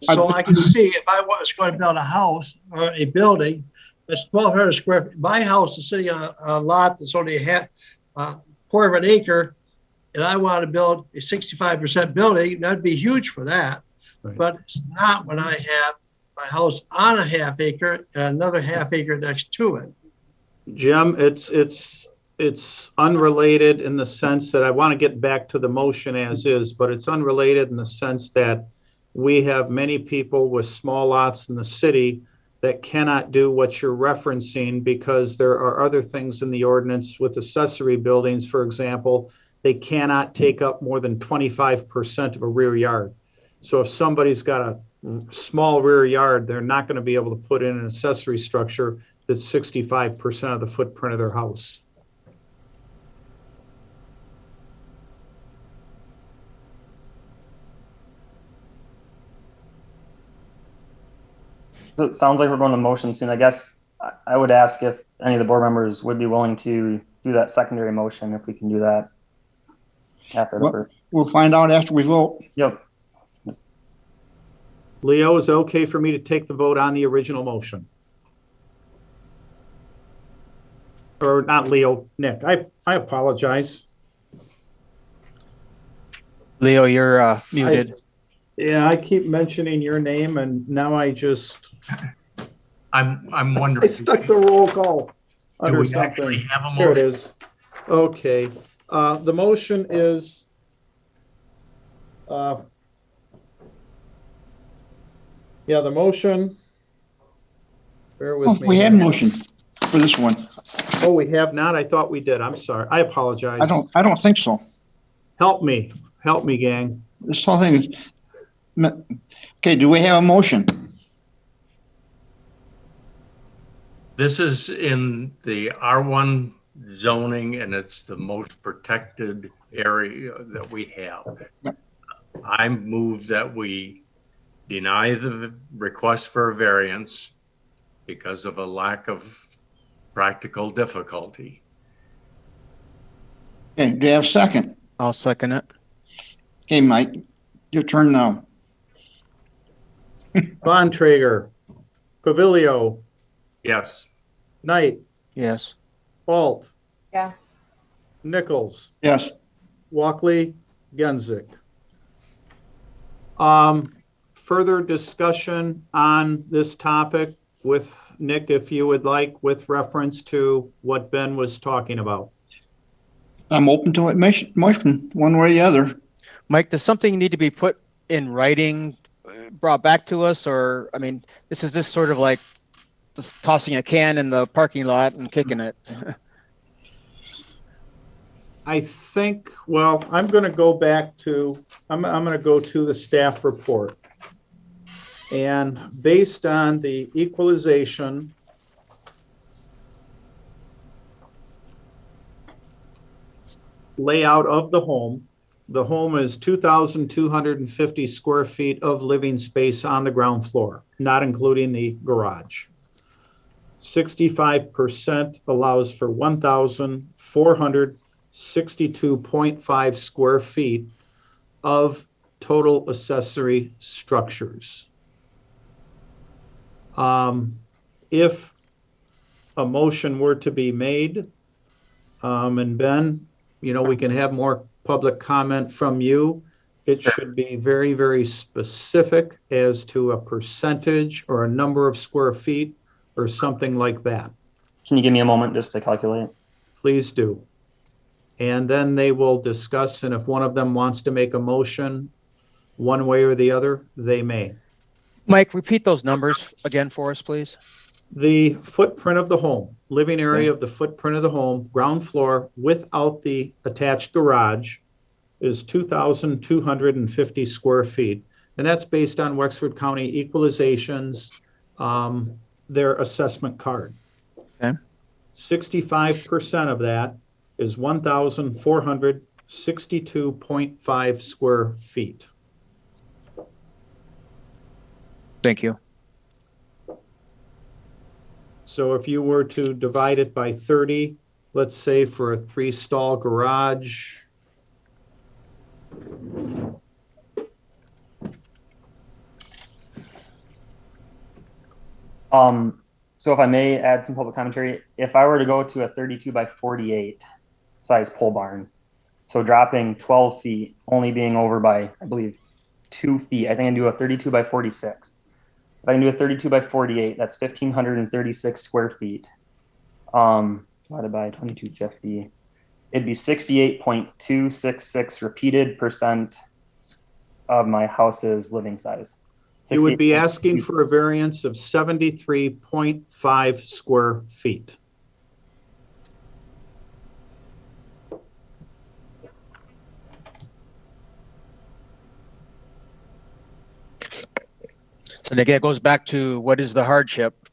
So I can see if I was going to build a house or a building that's 1,200 square feet. My house is sitting on a lot that's only a quarter of an acre, and I want to build a 65% building. That'd be huge for that. Right. But it's not when I have my house on a 1/2 acre and another 1/2 acre next to it. Jim, it's unrelated in the sense that I want to get back to the motion as is, but it's unrelated in the sense that we have many people with small lots in the city that cannot do what you're referencing because there are other things in the ordinance with accessory buildings, for example, they cannot take up more than 25% of a rear yard. So if somebody's got a small rear yard, they're not going to be able to put in an accessory structure that's 65% of the footprint of their house. So it sounds like we're going to motion soon. I guess I would ask if any of the board members would be willing to do that secondary motion, if we can do that after the first. we'll find out after we vote. Yep. Leo, is it okay for me to take the vote on the original motion? Or not Leo, Nick. I apologize. Leo, you're muted. Yeah, I keep mentioning your name and now I just, I'm I wondering, stuck the roll call do under we actually something. have a Here it motion? is. Okay, the motion is, the motion, bear with me. We had motion for this one. Oh, we have not? I thought we did. I'm sorry. I apologize. I don't think so. Help me, gang. This whole thing is, okay, do we have a motion? This is in the R1 zoning, and it's the most protected area that we have. I move that we deny the request for a variance because of a lack of practical difficulty. Okay, do you have a second? I'll second it. Okay, Mike, your turn now. Bontrager, Pavilio, Yes. Knight, Yes. Alt, Yes. Nichols, Yes. Walkley, Genzik. Further discussion on this topic with Nick, if you would like, with reference to what Ben was talking about. I'm open to it, motion, one way or the other. Mike, does something need to be put in writing, brought back to us, or, I mean, this is just sort of like just tossing a can in the parking lot and kicking it. I think, well, I'm going to go back to, I'm going to go to the staff report. And based on the equalization layout of the home is 2,250 square feet of living space on the ground floor, not including the garage. 65% allows for 1,462.5 square feet of total accessory structures. If a motion were to be made, and Ben, we can have more public comment from you. It should be very, very specific as to a percentage or a number of square feet or something like that. Can you give me a moment just to calculate? Please do. And then they will discuss, and if one of them wants to make a motion one way or the other, they may. Mike, repeat those numbers again for us, please. The footprint of the home, living area of the footprint of the home, ground floor without the attached garage, is 2,250 square feet. And that's based on Wexford County Equalization's, their assessment card. Okay. 65% of that is 1,462.5 square feet. Thank you. So if you were to divide it by 30, let's say for a 3-stall garage, so if I may add some public commentary, if I were to go to a 32 by 48 size pole barn, so dropping 12 feet, only being over by, I believe, 2 feet, I think I can do a 32 by 46. If I can do a 32 by 48, that's 1,536 square feet. Divided by 2,250, it'd be 68.266 repeated percent of my house's living size. you would be asking for a variance of 73.5 square feet. So again, it goes back to what is the hardship?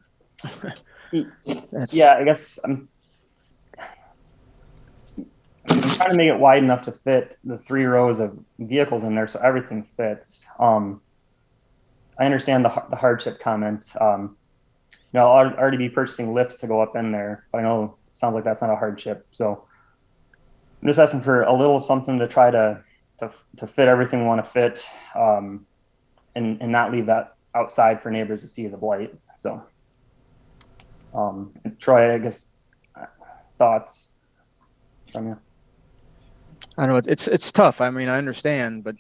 Yeah, I guess I'm trying to make it wide enough to fit the 3 rows of vehicles in there so everything fits. I understand the hardship comment. I'll already be purchasing lifts to go up in there, but I know it sounds like that's not a hardship. So I'm just asking for a little something to try to fit everything we want to fit, and not leave that outside for neighbors to see the blight. So, Troy, I guess thoughts from you? I don't know. It's tough. I mean, I understand, but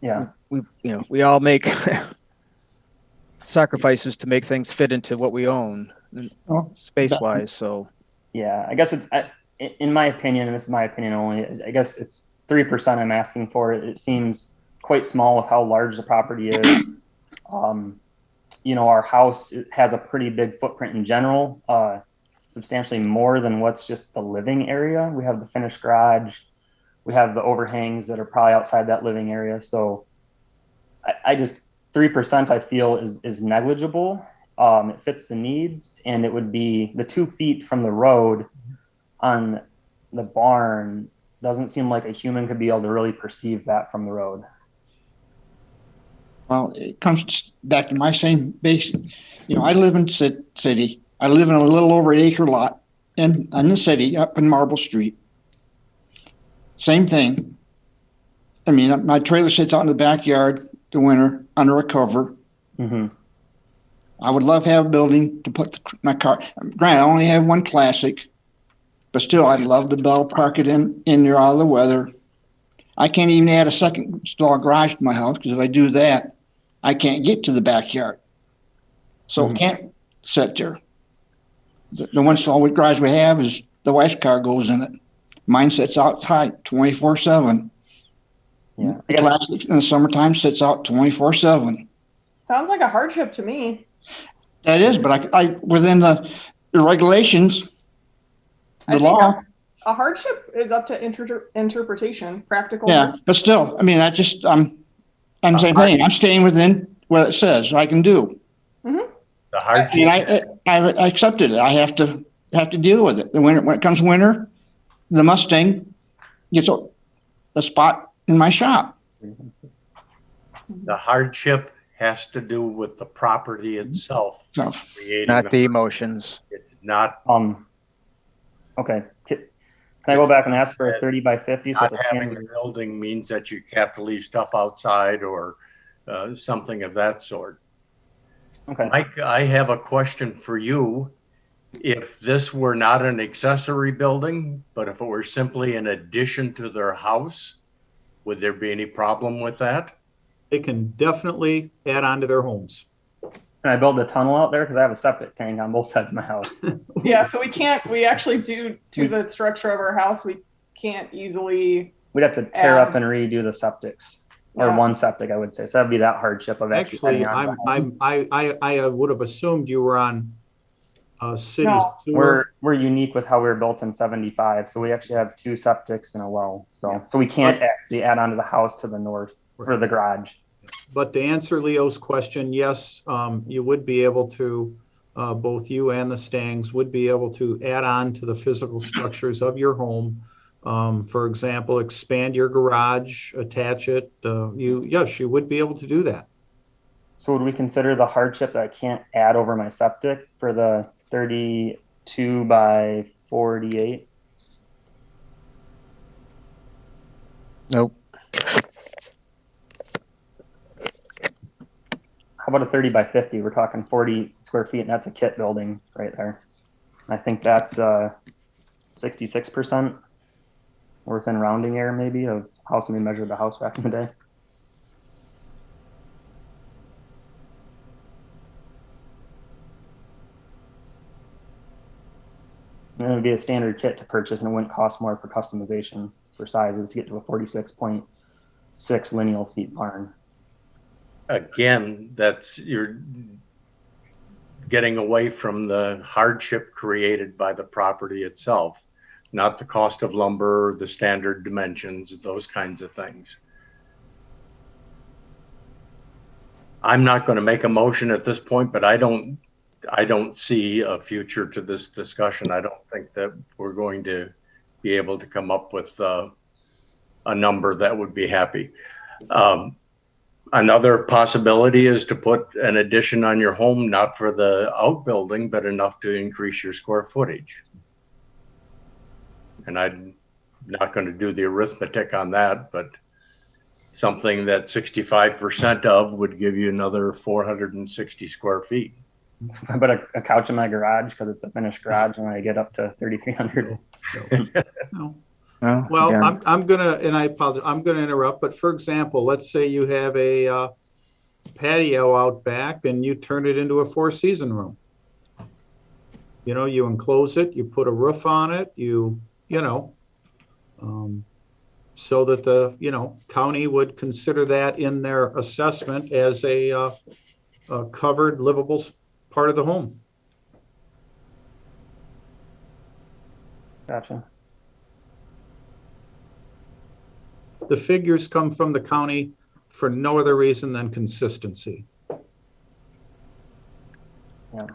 yeah, we all make sacrifices to make things fit into what we own, space-wise. So, yeah, I guess it's in my opinion, and this is my opinion only. I guess it's 3% I'm asking for. It seems quite small with how large the property is. Our house has a pretty big footprint in general, substantially more than what's just the living area. We have the finished garage. We have the overhangs that are probably outside that living area. So I just 3% I feel is negligible. It fits the needs, and it would be the 2 feet from the road on the barn. Doesn't seem like a human could be able to really perceive that from the road. Well, it comes back to my same base. I live in city. I live in a little over an acre lot in the city up in Marble Street. Same thing. I mean, my trailer sits out in the backyard the winter under a cover. Mm-hmm. I would love to have a building to put my car. Granted, I only have one Classic, but still, I'd love to park it in there out of the weather. I can't even add a second stall garage to my house because if I do that, I can't get to the backyard. So it can't sit there. The one solid garage we have is the wife's car goes in it. Mine sits outside 24/7. Yeah. The Classic in the summertime sits out 24/7. Sounds like a hardship to me. That is, but I within the regulations, I the think law. a hardship is up to interpretation, practical. Yeah, but still, I mean, I'm saying, hey, I'm staying within what it says I can do. The I hardship, mean, I accepted it. I have to deal with it. When it comes winter, the Mustang gets a spot in my shop. the hardship has to do with the property itself. So, creating Not the emotions. It's not Okay. Can I go back and ask for a 30 by 50? So not it's a having a standard- building means that you have to leave stuff outside or something of that sort. Okay. Mike, I have a question for you. If this were not an accessory building, but if it were simply an addition to their house, would there be any problem with that? They can definitely add on to their homes. Can I build a tunnel out there? Because I have a septic tank on both sides of my house. Yeah, so we actually do to the structure of our house, we can't easily. We'd have to tear up and redo the septics, or Yeah. one septic, I would say. So that'd be that hardship of Actually, adding on to the house. I would have assumed you were on city No. sewer. We're unique with how we were built in 75. So we actually have 2 septics and a well. So we can't actually add on to the house to the north for the garage. But to answer Leo's question, yes, you would be able to, both you and the Stangs would be able to add on to the physical structures of your home. For example, expand your garage, attach it. Yes, you would be able to do that. So would we consider the hardship that I can't add over my septic for the 32 by 48? Nope. How about a 30 by 50? We're talking 40 square feet, and that's a kit building right there. I think that's 66%, or within rounding error maybe, of how somebody measured the house back in the day. And it would be a standard kit to purchase, and it wouldn't cost more for customization for sizes to get to a 46.6 lineal feet barn. Again, you're getting away from the hardship created by the property itself, not the cost of lumber, the standard dimensions, those kinds of things. I'm not going to make a motion at this point, but I don't see a future to this discussion. I don't think that we're going to be able to come up with a number that would be happy. Another possibility is to put an addition on your home, not for the outbuilding, but enough to increase your square footage. And I'm not going to do the arithmetic on that, but something that 65% of would give you another 460 square feet. I put a couch in my garage because it's a finished garage, and I get up to 3,300. No. No, Well, again. I'm gonna, and I apologize, I'm gonna interrupt, but for example, let's say you have a patio out back and you turn it into a 4-season room. You know, you enclose it, you put a roof on it, so that the, county would consider that in their assessment as a covered livable part of the home. Gotcha. The figures come from the county for no other reason than consistency. Yeah.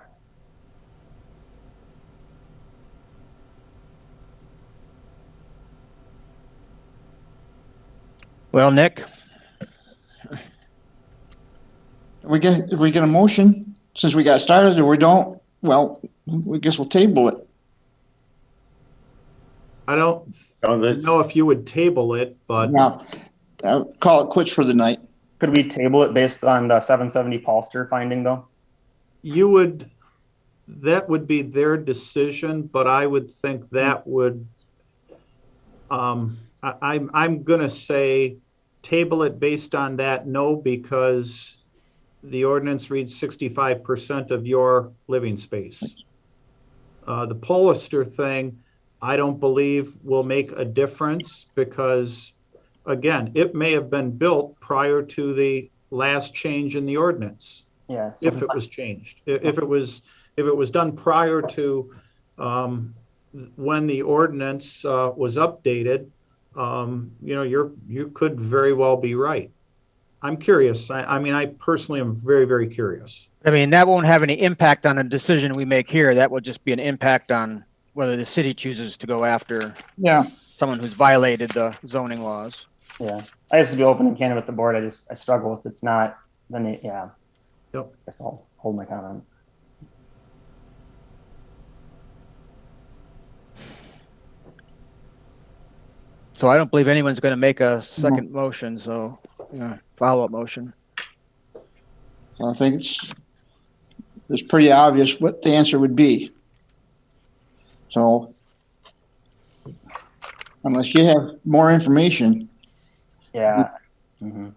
Well, Nick, If we get a motion, since we got started, or we don't, well, we guess we'll table it. I don't Oh, that's- know if you would table it, but Now, call it quits for the night. Could we table it based on the 770 Polster finding, though? that would be their decision, but I would think that would, I'm gonna say table it based on that, no, because the ordinance reads 65% of your living space. The Polester thing, I don't believe will make a difference because, again, it may have been built prior to the last change in the ordinance. Yeah. If it was changed, if it was done prior to when the ordinance was updated, you could very well be right. I'm curious. I mean, I personally am very, very curious. I mean, that won't have any impact on a decision we make here. That will just be an impact on whether the city chooses to go after someone who's violated the zoning laws. Yeah. I used to be open and candid with the board. I struggle with it's not, then yeah. Yep. I guess I'll hold my comment. So I don't believe anyone's going to make a second motion. So follow-up motion. I think it's pretty obvious what the answer would be. So unless you have more information, Yeah. I think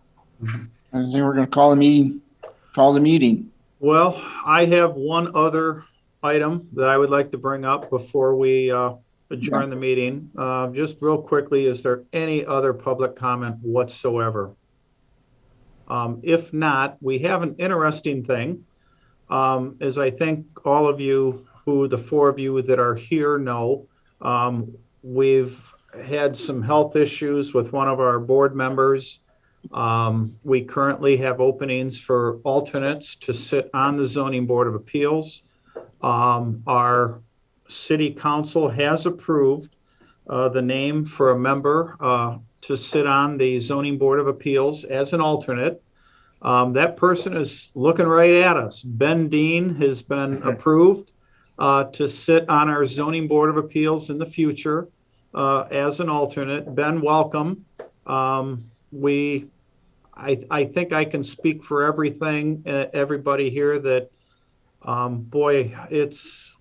we're going to call the meeting. Well, I have one other item that I would like to bring up before we adjourn the meeting. Just real quickly, is there any other public comment whatsoever? If not, we have an interesting thing. As I think all of you, the four of you that are here know, we've had some health issues with one of our board members. We currently have openings for alternates to sit on the Zoning Board of Appeals. Our city council has approved the name for a member to sit on the Zoning Board of Appeals as an alternate. That person is looking right at us. Ben Dean has been approved to sit on our Zoning Board of Appeals in the future as an alternate. Ben, welcome. I think I can speak for everybody here that, boy, it's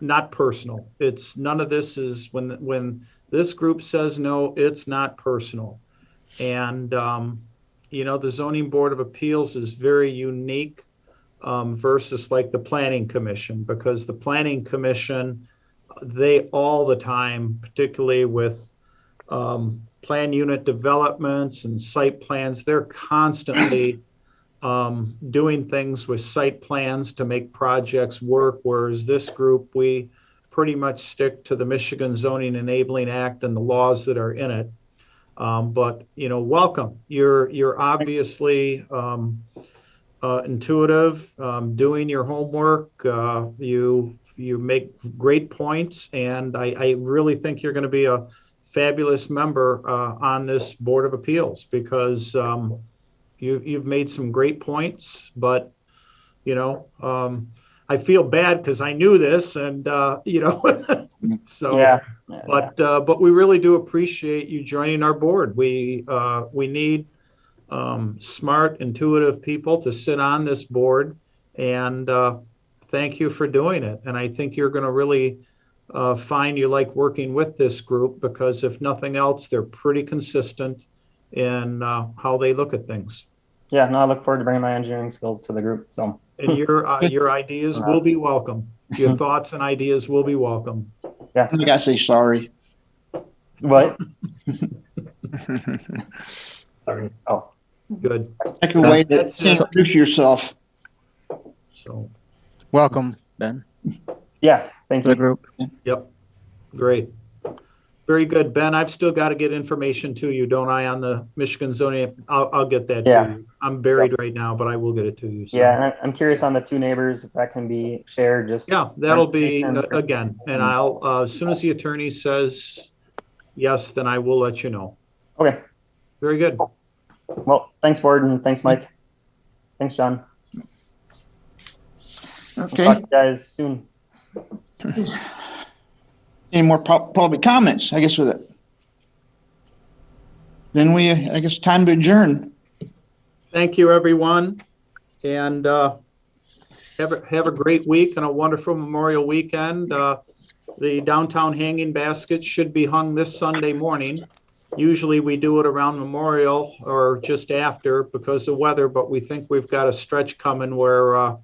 not personal. It's none of this is when this group says no, it's not personal. And, the Zoning Board of Appeals is very unique versus like the Planning Commission, because the Planning Commission, they all the time, particularly with plan unit developments and site plans, they're constantly doing things with site plans to make projects work, whereas this group, we pretty much stick to the Michigan Zoning Enabling Act and the laws that are in it. But welcome. You're obviously intuitive, doing your homework. You make great points, and I really think you're going to be a fabulous member on this Board of Appeals, because you've made some great points. But I feel bad because I knew this, and so. Yeah. But we really do appreciate you joining our board. We need smart, intuitive people to sit on this board, and thank you for doing it. And I think you're going to really find you like working with this group, because if nothing else, they're pretty consistent in how they look at things. Yeah, no, I look forward to bringing my engineering skills to the group. So. And your ideas will be welcome. Your thoughts and ideas will be welcome. Yeah. I gotta say sorry. What? Sorry. Oh. Good. Like a way to introduce yourself. So. Welcome, Ben. Yeah. Thank you. The group. Yep. Great. Very good, Ben. I've still got to get information to you, don't I, on the Michigan zoning? I'll get that to you. I'm buried right now, but I will get it to you. So. Yeah, and I'm curious on the two neighbors, if that can be shared. That'll be again, and I'll as soon as the attorney says yes, then I will let you know. Okay. Very good. Well, thanks, board, and thanks, Mike. Thanks, John. Okay. We'll talk to you guys soon. Any more public comments, I guess, with it? Then I guess, time to adjourn. Thank you, everyone. And have a great week and a wonderful Memorial weekend. The downtown hanging baskets should be hung this Sunday morning. Usually we do it around Memorial or just after because of weather, but we think we've got a stretch coming where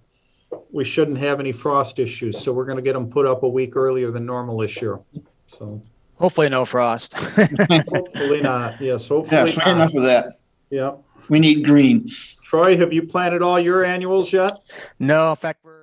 we shouldn't have any frost issues. So we're going to get them put up a week earlier than normal this year. So Hopefully no frost. hopefully not. Yes, hopefully Yes, not. enough of that. Yeah. We need green. Troy, have you planted all your annuals yet? No, in fact, we're